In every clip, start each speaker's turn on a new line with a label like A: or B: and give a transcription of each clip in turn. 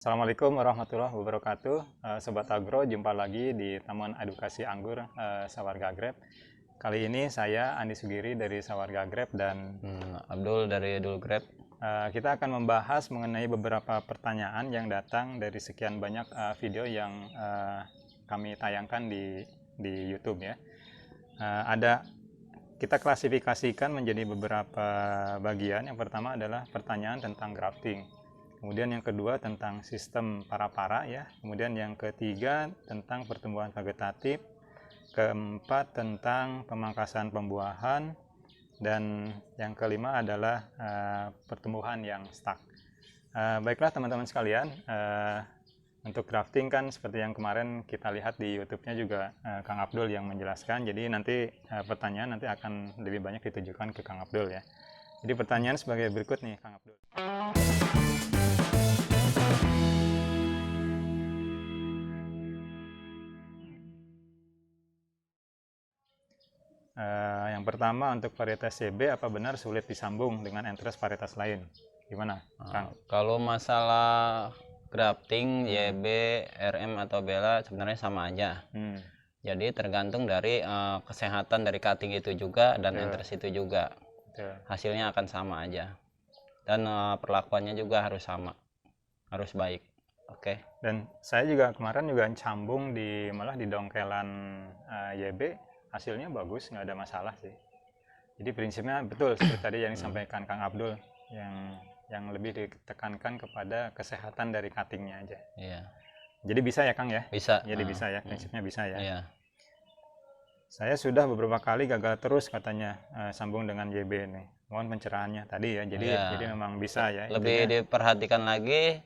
A: Assalamualaikum warahmatullahi wabarakatuh. Sobat Agro, jumpa lagi di Taman Edukasi Anggur Sawarga Agrep. Kali ini saya Andi Sugiri dari Sawarga Agrep dan
B: Abdul dari Dulgrab.
A: kita akan membahas mengenai beberapa pertanyaan yang datang dari sekian banyak video yang kami tayangkan di YouTube ya. Kita klasifikasikan menjadi beberapa bagian. Yang pertama adalah pertanyaan tentang grafting. Kemudian yang kedua tentang sistem para-para ya. Kemudian yang ketiga tentang pertumbuhan vegetatif. Keempat tentang pemangkasan pembuahan. Dan yang kelima adalah pertumbuhan yang stuck. Baiklah teman-teman sekalian, untuk grafting kan seperti yang kemarin kita lihat di YouTube-nya juga Kang Abdul yang menjelaskan. Jadi nanti pertanyaan nanti akan lebih banyak ditujukan ke Kang Abdul ya. Jadi pertanyaan sebagai berikut nih Kang Abdul. Yang pertama untuk varietas CB, apa benar sulit disambung dengan entres varietas lain? Gimana, Kang?
B: Kalau masalah grafting, YB, RM atau Bella sebenarnya sama aja. Jadi tergantung dari kesehatan dari cutting itu juga dan entres itu juga. Hasilnya akan sama aja. Dan perlakuannya juga harus sama, harus baik. Oke.
A: Dan saya juga kemarin juga cambung malah di dongkelan YB, hasilnya bagus, nggak ada masalah sih. Jadi prinsipnya betul seperti tadi yang disampaikan Kang Abdul, yang lebih ditekankan kepada kesehatan dari cuttingnya aja.
B: Iya.
A: Jadi bisa ya Kang ya?
B: Bisa.
A: Jadi bisa ya, prinsipnya bisa ya.
B: Iya.
A: Saya sudah beberapa kali gagal terus katanya sambung dengan YB ini. Mohon pencerahannya tadi ya. Jadi memang bisa ya.
B: Lebih diperhatikan lagi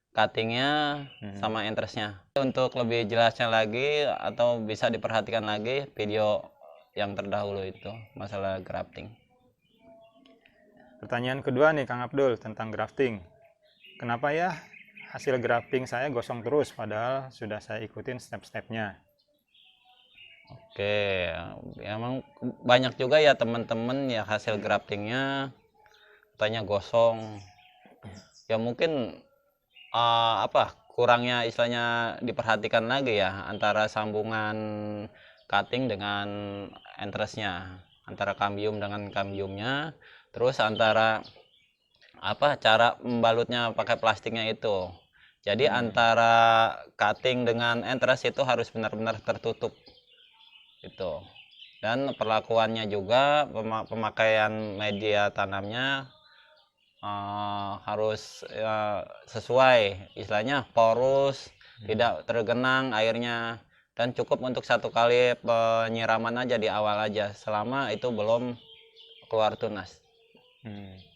B: cuttingnya sama entresnya. Untuk lebih jelasnya lagi atau bisa diperhatikan lagi video yang terdahulu itu masalah grafting.
A: Pertanyaan kedua nih Kang Abdul tentang grafting. Kenapa ya hasil grafting saya gosong terus padahal sudah saya ikutin step-stepnya?
B: Oke, emang banyak juga ya teman-teman ya hasil graftingnya katanya gosong. Ya mungkin kurangnya istilahnya diperhatikan lagi ya antara sambungan cutting dengan entresnya, antara kambium dengan kambiumnya, terus antara cara membalutnya pakai plastiknya itu. Jadi antara cutting dengan entres itu harus benar-benar tertutup itu. Dan perlakuannya juga pemakaian media tanamnya harus sesuai, istilahnya porus, tidak tergenang airnya, dan cukup untuk satu kali penyiraman aja di awal aja selama itu belum keluar tunas.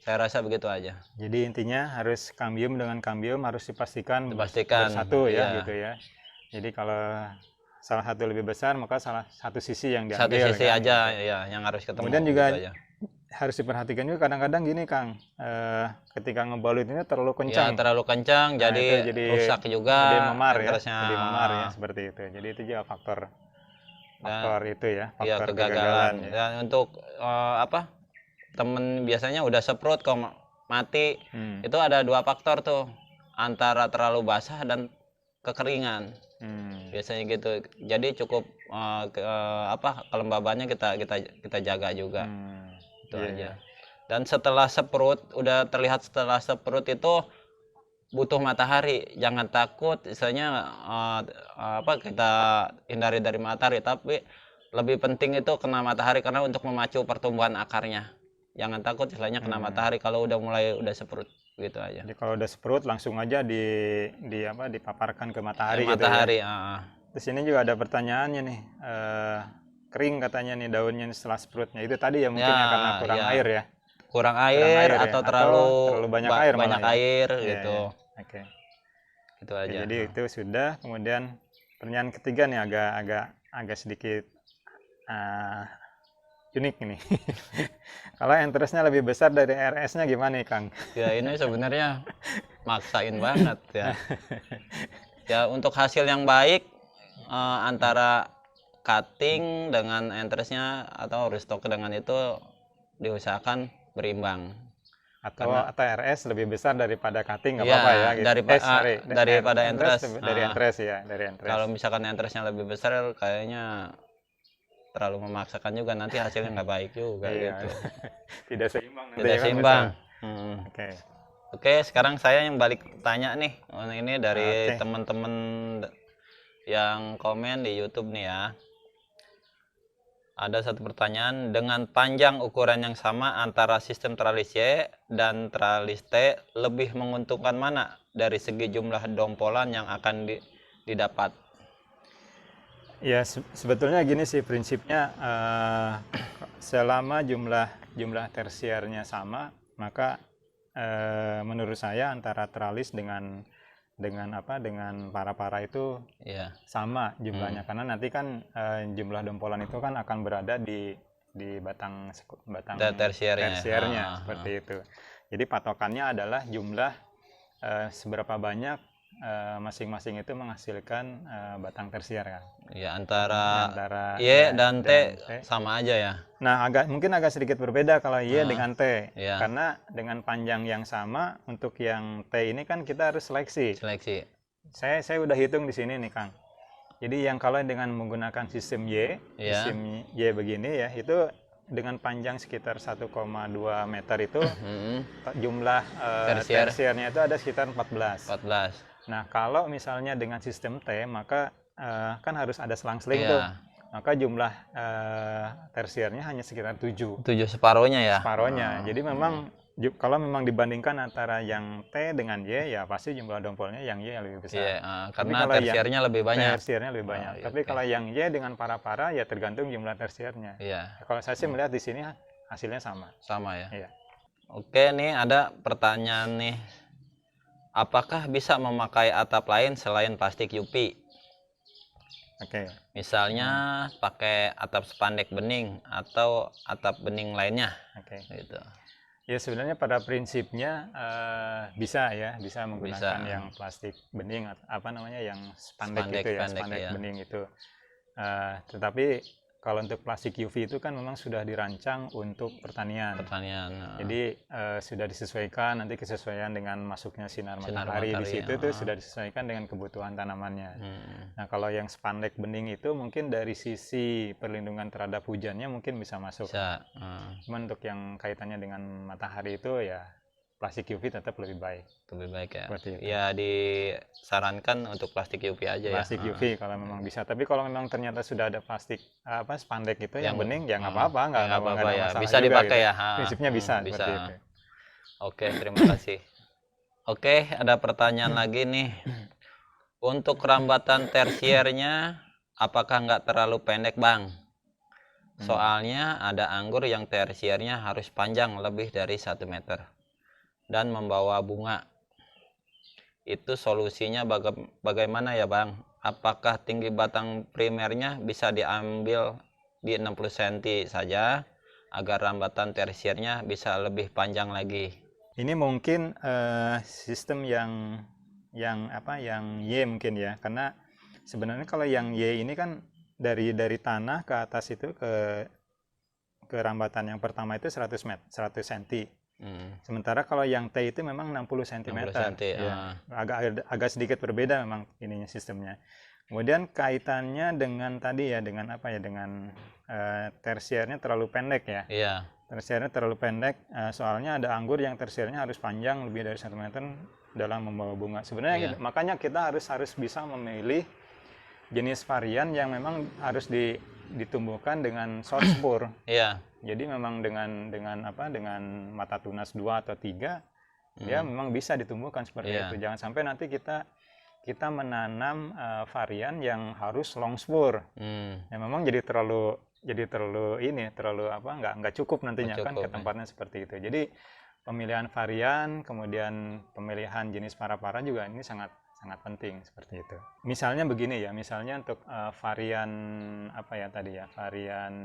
B: Saya rasa begitu aja.
A: Jadi intinya harus kambium dengan kambium harus dipastikan bersatu ya, gitu ya. Jadi kalau salah satu lebih besar maka salah satu sisi yang diambil.
B: Satu sisi
A: kan,
B: aja
A: gitu.
B: ya yang harus ketemu.
A: Kemudian juga
B: gitu aja.
A: harus diperhatikan juga kadang-kadang gini Kang, ketika ngebalut ini terlalu kencang.
B: Ya terlalu kencang, jadi rusak juga.
A: Jadi memar ya, jadi memar ya seperti itu. Jadi itu juga faktor itu ya, faktor kegagalan. Ya.
B: Dan untuk temen biasanya udah seprut kok mati, itu ada dua faktor tuh, antara terlalu basah dan kekeringan. Biasanya gitu. Jadi cukup kelembabannya kita jaga juga. Itu aja. Dan setelah seprut, udah terlihat setelah seprut itu butuh matahari. Jangan takut istilahnya kita hindari dari matahari, tapi lebih penting itu kena matahari karena untuk memacu pertumbuhan akarnya. Jangan takut istilahnya kena matahari kalau udah seprut gitu aja.
A: Jadi kalau udah seprut langsung aja dipaparkan ke matahari gitu
B: matahari,
A: ya. Terus ini juga ada pertanyaannya nih. Kering katanya nih daunnya setelah seprutnya. Itu tadi ya mungkin ya karena kurang air ya.
B: Kurang air atau terlalu
A: banyak air
B: air gitu.
A: Oke.
B: Itu aja.
A: Jadi itu sudah. Kemudian pertanyaan ketiga nih agak sedikit unik ini. Kalau entresnya lebih besar dari RS-nya gimana nih Kang?
B: Ya ini sebenarnya maksain banget ya. Ya untuk hasil yang baik antara cutting dengan entresnya atau restock dengan itu diusahakan berimbang. Karena
A: atau RS lebih besar daripada cutting nggak
B: iya,
A: apa-apa ya gitu.
B: daripada entres.
A: Dari entres ya, dari entres.
B: Kalau misalkan entresnya lebih besar kayaknya terlalu memaksakan juga, nanti hasilnya nggak baik juga
A: Iya.
B: gitu.
A: Tidak seimbang nanti
B: Tidak
A: ya kan,
B: seimbang.
A: Oke.
B: Oke, sekarang saya yang balik tanya nih. Ini dari
A: Oke.
B: teman-teman yang komen di YouTube nih ya. Ada satu pertanyaan, dengan panjang ukuran yang sama antara sistem tralis Y dan tralis T, lebih menguntungkan mana dari segi jumlah dompolan yang akan didapat?
A: Ya sebetulnya gini sih prinsipnya, selama jumlah tersiernya sama, maka menurut saya antara tralis dengan para itu
B: Iya.
A: sama jumlahnya, karena nanti kan jumlah dompolan itu kan akan berada di batang
B: Tersiernya.
A: tersiernya seperti itu. Jadi patokannya adalah jumlah seberapa banyak masing-masing itu menghasilkan batang tersier kan.
B: Ya, antara
A: Y
B: dan T sama aja ya.
A: Nah, mungkin agak sedikit berbeda kalau Y dengan T.
B: Iya.
A: Karena dengan panjang yang sama, untuk yang T ini kan kita harus seleksi. Saya udah hitung di sini nih, Kang. Jadi yang kalau dengan menggunakan sistem sistem Y begini ya, itu dengan panjang sekitar 1,2 meter itu jumlah tersiernya itu ada sekitar 14. Nah, kalau misalnya dengan sistem T, maka kan harus ada selang-seling tuh. Maka jumlah tersiernya hanya sekitar 7.
B: 7 separohnya ya?
A: Separohnya. Jadi memang kalau memang dibandingkan antara yang T dengan Y, ya pasti jumlah dompolnya yang Y lebih besar.
B: Iya, karena tersiernya lebih banyak.
A: Tersiernya lebih banyak. Tapi kalau yang Y dengan para ya tergantung jumlah tersiernya.
B: Iya.
A: Kalau saya sih melihat di sini hasilnya sama.
B: Sama ya?
A: Iya.
B: Oke, nih ada pertanyaan nih. Apakah bisa memakai atap lain selain plastik UV?
A: Oke.
B: Misalnya pakai atap spandek bening atau atap bening lainnya.
A: Oke.
B: Gitu.
A: Ya sebenarnya pada prinsipnya bisa menggunakan yang plastik bening, yang spandek itu ya, spandek bening itu. Tetapi kalau untuk plastik UV itu kan memang sudah dirancang untuk pertanian. Jadi sudah disesuaikan, nanti kesesuaian dengan masuknya sinar matahari di situ tuh sudah disesuaikan dengan kebutuhan tanamannya. Nah, kalau yang spandek bening itu mungkin dari sisi perlindungan terhadap hujannya mungkin bisa masuk. Cuman untuk yang kaitannya dengan matahari itu ya plastik UV tetap lebih baik.
B: Lebih baik ya. Ya disarankan untuk plastik UV aja ya.
A: Plastik UV kalau memang bisa. Tapi kalau memang ternyata sudah ada plastik spandek itu yang bening ya nggak apa-apa, nggak ada masalah.
B: Bisa dipakai
A: gitu.
B: ya.
A: Prinsipnya bisa seperti itu.
B: Oke, terima kasih. Oke, ada pertanyaan lagi nih. Untuk rambatan tersiernya apakah nggak terlalu pendek, Bang? Soalnya ada anggur yang tersiernya harus panjang lebih dari 1 meter. Dan membawa bunga. Itu solusinya bagaimana ya, Bang? Apakah tinggi batang primernya bisa diambil di 60 cm saja agar rambatan tersiernya bisa lebih panjang lagi?
A: Ini mungkin sistem yang Y mungkin ya, karena sebenarnya kalau yang Y ini kan dari tanah ke atas itu ke rambatan yang pertama itu 100 cm. Sementara kalau yang T itu memang 60 cm. Ya, agak sedikit berbeda memang ininya sistemnya. Kemudian kaitannya dengan tadi ya dengan dengan tersiernya terlalu pendek ya.
B: Iya.
A: Tersiernya terlalu pendek, soalnya ada anggur yang tersiernya harus panjang lebih dari 1 meter dalam membawa bunga. Sebenarnya makanya kita harus bisa memilih jenis varian yang memang harus ditumbuhkan dengan short spur.
B: Iya.
A: Jadi memang dengan mata tunas 2 atau 3 dia memang bisa ditumbuhkan seperti itu. Jangan sampai nanti kita menanam varian yang harus long spur. Ya memang jadi terlalu nggak cukup nantinya kan ke tempatnya seperti itu. Jadi pemilihan varian, kemudian pemilihan jenis para juga ini sangat penting seperti itu. Misalnya begini ya, misalnya untuk varian varian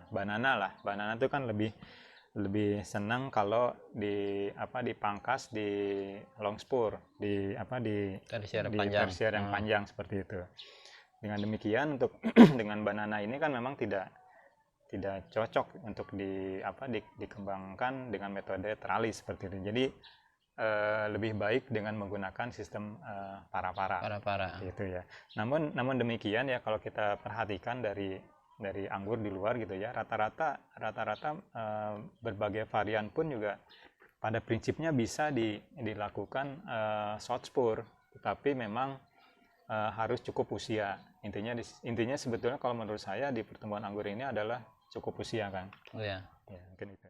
A: banana lah. Banana itu kan lebih senang kalau dipangkas di long spur, di
B: tersier
A: yang panjang seperti itu. Dengan demikian untuk dengan banana ini kan memang tidak tidak cocok untuk dikembangkan dengan metode teralis seperti itu. Jadi lebih baik dengan menggunakan sistem para-para. Gitu ya. Namun demikian ya, kalau kita perhatikan dari anggur di luar gitu ya, rata-rata berbagai varian pun juga pada prinsipnya bisa dilakukan short spur, tetapi memang harus cukup usia. Intinya sebetulnya kalau menurut saya di pertumbuhan anggur ini adalah cukup usia kan.
B: Iya.
A: Ya, mungkin itu.